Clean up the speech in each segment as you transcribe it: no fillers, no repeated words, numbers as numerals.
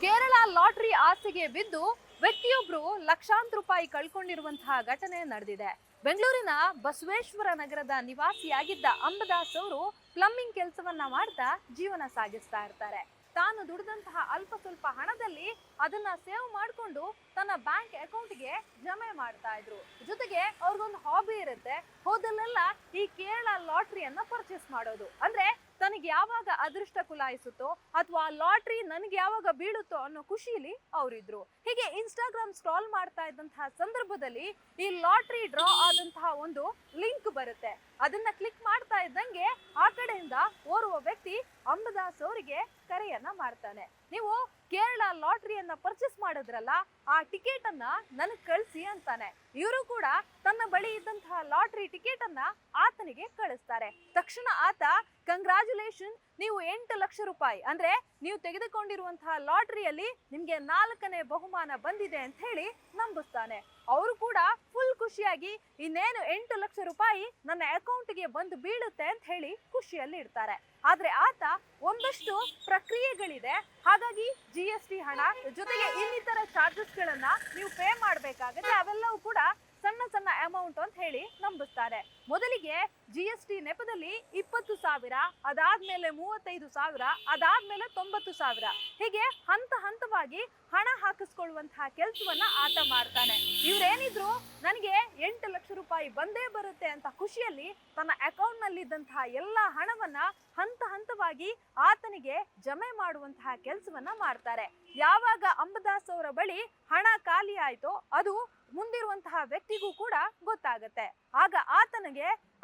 Kerala lottery ಆಸೆಗೆ ಬಿದ್ದು ವ್ಯಕ್ತಿಯೊಬ್ರು ಲಕ್ಷಾಂತರ ರೂಪಾಯಿ ಕಳ್ಕೊಂಡಿರುವಂತಹ ಘಟನೆ ನಡೆದಿದೆ. ಬೆಂಗಳೂರಿನ ಬಸವೇಶ್ವರ ನಗರದ ನಿವಾಸಿಯಾಗಿದ್ದ ಅಂಬದಾಸ್ ಅವರು ಪ್ಲಂಬಿಂಗ್ ಕೆಲಸವನ್ನ ಮಾಡ್ತಾ ಜೀವನ ಸಾಗಿಸ್ತಾ ಇರ್ತಾರೆ. ತಾನು ದುಡಿದಂತಹ ಅಲ್ಪ ಸ್ವಲ್ಪ ಹಣದಲ್ಲಿ ಅದನ್ನ ಸೇವ್ ಮಾಡಿಕೊಂಡು ತನ್ನ ಬ್ಯಾಂಕ್ ಅಕೌಂಟ್ಗೆ ಜಮೆ ಮಾಡ್ತಾ ಇದ್ರು. ಜೊತೆಗೆ ಅವ್ರಿಗೊಂದು ಹಾಬಿ ಇರುತ್ತೆ, ಹೋದಲ್ಲೆಲ್ಲ ಈ ಕೇರಳ ಲಾಟ್ರಿಯನ್ನ ಪರ್ಚೇಸ್ ಮಾಡೋದು. ಅಂದ್ರೆ ತನಗೆ ಯಾವಾಗ ಅದೃಷ್ಟ ಕುಲಾಯಿಸುತ್ತೋ ಅಥವಾ ಲಾಟ್ರಿ ನನಗೆ ಯಾವಾಗ ಬೀಳುತ್ತೋ ಅನ್ನೋ ಖುಷಿಲಿ ಅವರಿದ್ರು. ಹೀಗೆ ಇನ್ಸ್ಟಾಗ್ರಾಮ್ ಸ್ಕ್ರಾಲ್ ಮಾಡ್ತಾ ಇದ್ದಂತಹ ಸಂದರ್ಭದಲ್ಲಿ ಈ ಲಾಟ್ರಿ ಡ್ರಾ ಆದಂತಹ ಒಂದು ಲಿಂಕ್ ಬರುತ್ತೆ. ಅದನ್ನ ಕ್ಲಿಕ್ ಮಾಡ್ತಾ ಇದ್ದಂಗೆ ಆ ಕಡೆಯಿಂದ ಓರ್ವ ವ್ಯಕ್ತಿ ಅಂಬದಾಸ್ ಅವರಿಗೆ ಕರೆಯನ್ನ ಮಾಡ್ತಾನೆ. ನೀವು ಕೇರಳ ಲಾಟ್ರಿಯನ್ನ ಪರ್ಚೇಸ್ ಮಾಡಿದ್ರಲ್ಲ, ಆ ಟಿಕೆಟ್ ಅನ್ನ ನನಗೆ ಕಳಿಸಿ ಅಂತಾನೆ. ಇವರು ಕೂಡ ತನ್ನ ಬಳಿ ಇದ್ದಂತಹ ಲಾಟ್ರಿ ಟಿಕೆಟ್ ಅನ್ನ ಆತನಿಗೆ ಕಳಿಸ್ತಾರೆ. ತಕ್ಷಣ ಆತ ಕಂಗ್ರಾಚುಲೇಷನ್, ನೀವು 8 ಲಕ್ಷ ರೂಪಾಯಿ ಅಂದ್ರೆ ನೀವು ತೆಗೆದುಕೊಂಡಿರುವಂತಹ ಲಾಟ್ರಿಯಲ್ಲಿ ನಿಮ್ಗೆ 4ನೇ ಬಹುಮಾನ ಬಂದಿದೆ ಅಂತ ಹೇಳಿ ನಂಬಿಸ್ತಾನೆ. ಅವರು ಕೂಡ ಫುಲ್ ಖುಷಿಯಾಗಿ ಇನ್ನೇನು 8 ಲಕ್ಷ ರೂಪಾಯಿ ನನ್ನ ಅಕೌಂಟ್ಗೆ ಬಂದು ಬೀಳುತ್ತೆ ಅಂತ ಹೇಳಿ ಖುಷಿಯಲ್ಲಿ ಇರ್ತಾರೆ. ಆದ್ರೆ ಆತ ಒಂದಷ್ಟು ಪ್ರಕ್ರಿಯೆಗಳಿದೆ, ಹಾಗಾಗಿ GST ಹಣ ಜೊತೆಗೆ ಇನ್ನಿತರ ಚಾರ್ಜಸ್ ಗಳನ್ನ ನೀವು ಪೇ ಮಾಡ್ಬೇಕಾಗತ್ತೆ. ಅವೆಲ್ಲವೂ ಕೂಡ ಸಣ್ಣ ಸಣ್ಣ ಅಮೌಂಟ್ ಅಂತ ಹೇಳಿ ನಂಬಿಸ್ತಾರೆ. ಮೊದಲಿಗೆ GST ನೆಪದಲ್ಲಿ 20,000, ಅದಾದ್ಮೇಲೆ 35,000, ಅದಾದ್ಮೇಲೆ 90,000, ಹೀಗೆ ಹಂತ ಹಂತವಾಗಿ ಹಣ ಹಾಕಿಸ್ಕೊಳ್ಳುವಂತಹ ಕೆಲಸವನ್ನ ಆತ ಮಾಡ್ತಾನೆ. ಇವ್ರೇನಿದ್ರು ನನಗೆ 8 ಲಕ್ಷ ರೂಪಾಯಿ ಬಂದೇ ಬರುತ್ತೆ ಅಂತ ಖುಷಿಯಲ್ಲಿ ತನ್ನ ಅಕೌಂಟ್ ನಲ್ಲಿ ಇದ್ದಂತಹ ಎಲ್ಲ ಹಣವನ್ನ ಹಂತ ಹಂತವಾಗಿ ಆತನಿಗೆ ಜಮೆ ಮಾಡುವಂತಹ ಕೆಲಸವನ್ನ ಮಾಡ್ತಾರೆ. ಯಾವಾಗ ಅಂಬದಾಸ್ ಅವರ ಬಳಿ ಹಣ ಖಾಲಿ ಆಯ್ತೋ ಅದು ಮುಂದಿರುವಂತಹ ವ್ಯಕ್ತಿಗೂ ಕೂಡ ಗೊತ್ತಾಗತ್ತೆ. ಆಗ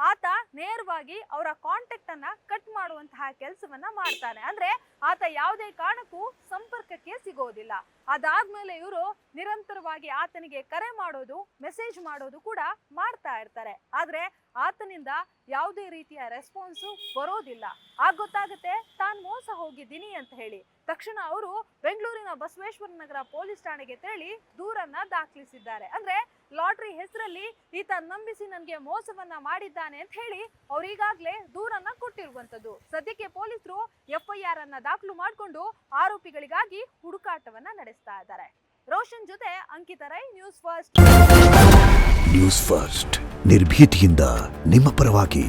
ಆತ ನೇರವಾಗಿ ಅವರ ಕಾಂಟ್ಯಾಕ್ಟ್ ಅನ್ನ ಕಟ್ ಮಾಡುವಂತಹ ಕೆಲಸವನ್ನ ಮಾಡ್ತಾನೆ. ಅಂದ್ರೆ ಆತ ಯಾವುದೇ ಕಾರಣಕ್ಕೂ ಸಂಪರ್ಕಕ್ಕೆ ಸಿಗೋದಿಲ್ಲ. ಅದಾದ್ಮೇಲೆ ಇವರು ನಿರಂತರವಾಗಿ ಆತನಿಗೆ ಕರೆ ಮಾಡೋದು, ಮೆಸೇಜ್ ಮಾಡೋದು ಕೂಡ ಮಾಡ್ತಾ ಇರ್ತಾರೆ. ಆದ್ರೆ ಆತನಿಂದ ಯಾವುದೇ ರೀತಿಯ ರೆಸ್ಪಾನ್ಸು ಬರೋದಿಲ್ಲ. ಆಗ ಗೊತ್ತಾಗುತ್ತೆ ತಾನು ಮೋಸ ಹೋಗಿದ್ದೀನಿ ಅಂತ ಹೇಳಿ. ತಕ್ಷಣ ಅವರು ಬೆಂಗಳೂರಿನ ಬಸವೇಶ್ವರ ನಗರ ಪೊಲೀಸ್ ಠಾಣೆಗೆ ತೆರಳಿ ದೂರನ್ನ ದಾಖಲಿಸಿದ್ದಾರೆ. ಅಂದ್ರೆ ಲಾಟ್ರಿ ಹೆಸರಲ್ಲಿ ಈತ ನಂಬಿಸಿ ನನಗೆ ಮೋಸವನ್ನ ಮಾಡಿದ್ದಾನೆ ಅಂತ ಹೇಳಿ ಅವ್ರು ಈಗಾಗಲೇ ದೂರನ್ನ ಕೊಟ್ಟಿರುವಂತದ್ದು. ಸದ್ಯಕ್ಕೆ ಪೊಲೀಸರು FIR ಅನ್ನ ದಾಖಲು ಮಾಡಿಕೊಂಡು ಆರೋಪಿಗಳಿಗಾಗಿ ಹುಡುಕಾಟವನ್ನ ನಡೆಸ್ತಾ ಇದ್ದಾರೆ. ರೋಷನ್ ಜೊತೆ Ankita Rai, news first. News first ನಿರ್ಭೀತಿಯಿಂದ ನಿಮ್ಮ ಪರವಾಗಿ.